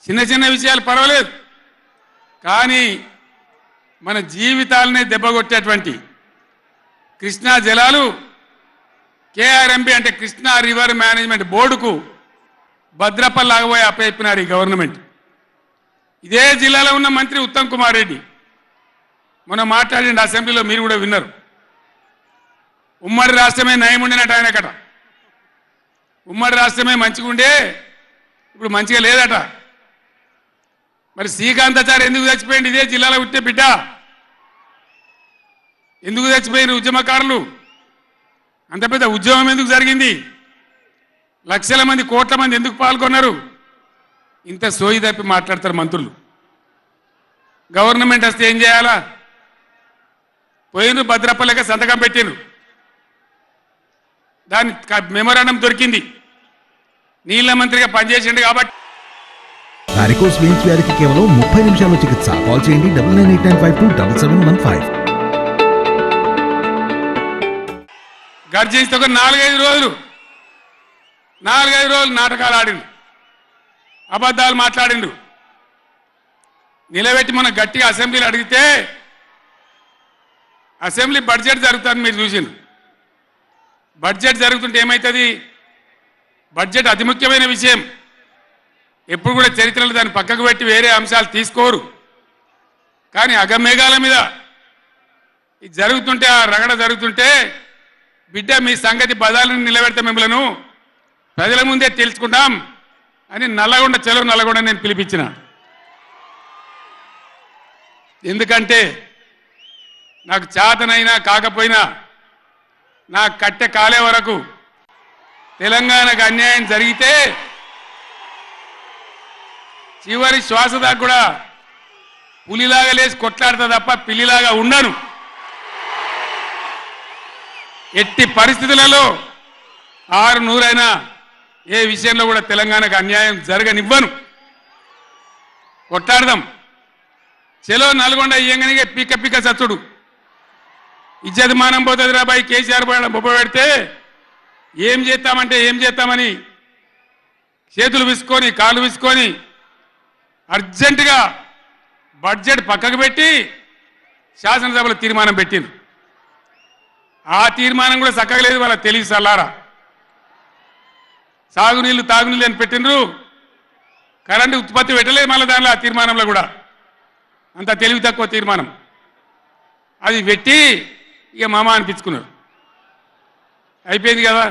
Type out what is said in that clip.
చిన్న చిన్న విషయాలు పర్వాలేదు, కానీ మన జీవితాలనే దెబ్బకొట్టేటువంటి కృష్ణా జలాలు కేఆర్ఎంబి అంటే కృష్ణా రివర్ మేనేజ్మెంట్ బోర్డుకు భద్రపల్లాగబోయి అప్పయిపోయినారు ఈ గవర్నమెంట్. ఇదే జిల్లాలో ఉన్న మంత్రి ఉత్తమ్ కుమార్ రెడ్డి మొన్న మాట్లాడిండు అసెంబ్లీలో, మీరు కూడా విన్నారు. ఉమ్మడి రాష్ట్రమే నయం ఉండినట్టు ఆయనకట. ఉమ్మడి రాష్ట్రమే మంచిగా ఉండే ఇప్పుడు మంచిగా లేదట. మరి శ్రీకాంతాచారి ఎందుకు చచ్చిపోయింది? ఇదే జిల్లాలో పుట్టే బిడ్డ. ఎందుకు చచ్చిపోయిన ఉద్యమకారులు? అంత పెద్ద ఉద్యమం ఎందుకు జరిగింది? లక్షల మంది కోట్ల మంది ఎందుకు పాల్గొన్నారు? ఇంత సోయి తప్పి మాట్లాడతారు మంత్రులు. గవర్నమెంట్ వస్తే ఏం చేయాలా? పోయిన భద్రపల్లెక సంతకం పెట్టిను, దాని మెమోరాండం దొరికింది. నీళ్ల మంత్రిగా పనిచేసిండు కాబట్టి వారికోస్ వెయిన్స్ వ్యాధికి కేవలం 30 నిమిషాల్లో చికిత్స. కాల్ చేయండి 9989527715. గర్జించి ఒక 4-5 రోజులు నాటకాలు ఆడిండు, అబద్ధాలు మాట్లాడిండు. నిలబెట్టి మన గట్టిగా అసెంబ్లీలో అడిగితే అసెంబ్లీ బడ్జెట్ జరుగుతుంది, మీరు చూసిండ్రు. బడ్జెట్ జరుగుతుంటే ఏమవుతుంది? బడ్జెట్ అతి ముఖ్యమైన విషయం. ఎప్పుడు కూడా చరిత్రలో దాన్ని పక్కకు పెట్టి వేరే అంశాలు తీసుకోరు. కానీ అగమేఘాల మీద ఇది జరుగుతుంటే, ఆ రగడ జరుగుతుంటే, బిడ్డ మీ సంగతి బదాలను నిలబెడతా, మిమ్మలను ప్రజల ముందే తెలుసుకుంటాం అని నల్లగొండ చెలవు నల్లగొండ నేను పిలిపించిన. ఎందుకంటే నాకు చేతనైనా కాకపోయినా నా కట్టె కాలే వరకు తెలంగాణకు అన్యాయం జరిగితే చివరి శ్వాస దాకా కూడా పులిలాగా లేచి కొట్లాడతా తప్ప పిల్లిలాగా ఉండను. ఎట్టి పరిస్థితులలో 600 ఏ విషయంలో కూడా తెలంగాణకు అన్యాయం జరగనివ్వను. కొట్లాడదాం. చెలో నల్గొండ ఇయ్యంగానే పిక్క పిక్క సచ్చుడు. ఇజ్జత్ మానం పోతుంది రాబాయి. కేసీఆర్ బొబ్బ పెడితే ఏం చేస్తామంటే ఏం చేస్తామని చేతులు విసుకొని కాళ్ళు విసుకొని అర్జెంటుగా బడ్జెట్ పక్కకు పెట్టి శాసనసభలో తీర్మానం పెట్టింది. ఆ తీర్మానం కూడా చక్కగా లేదు. వాళ్ళ తెలివి సల్లారా. సాగునీళ్ళు తాగునీళ్ళు అని పెట్టిండ్రు, కరెంటు ఉత్పత్తి పెట్టలేదు మళ్ళీ దానిలో. ఆ తీర్మానంలో కూడా అంత తెలివి తక్కువ తీర్మానం. అది పెట్టి ఇక మామ అనిపించుకున్నారు. అయిపోయింది కదా.